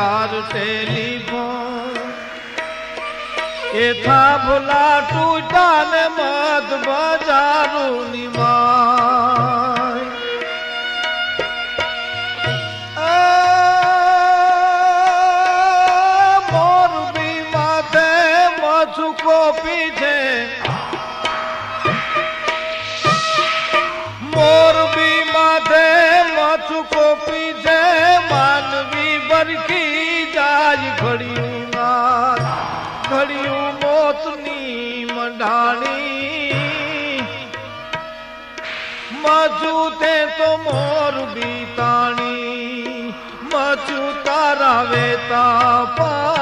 car telephone ए था भुला टूटा ने मत बजारू निमाय मोरबी माथे मछू को पीछे मोरबी माथे मछू को पीछे मानवी बरकी जाय घड़ियों नाथ घड़ियों मोतनी मंडाणी मचू ते तो मोरबी ताणी मचू तारा वेता पा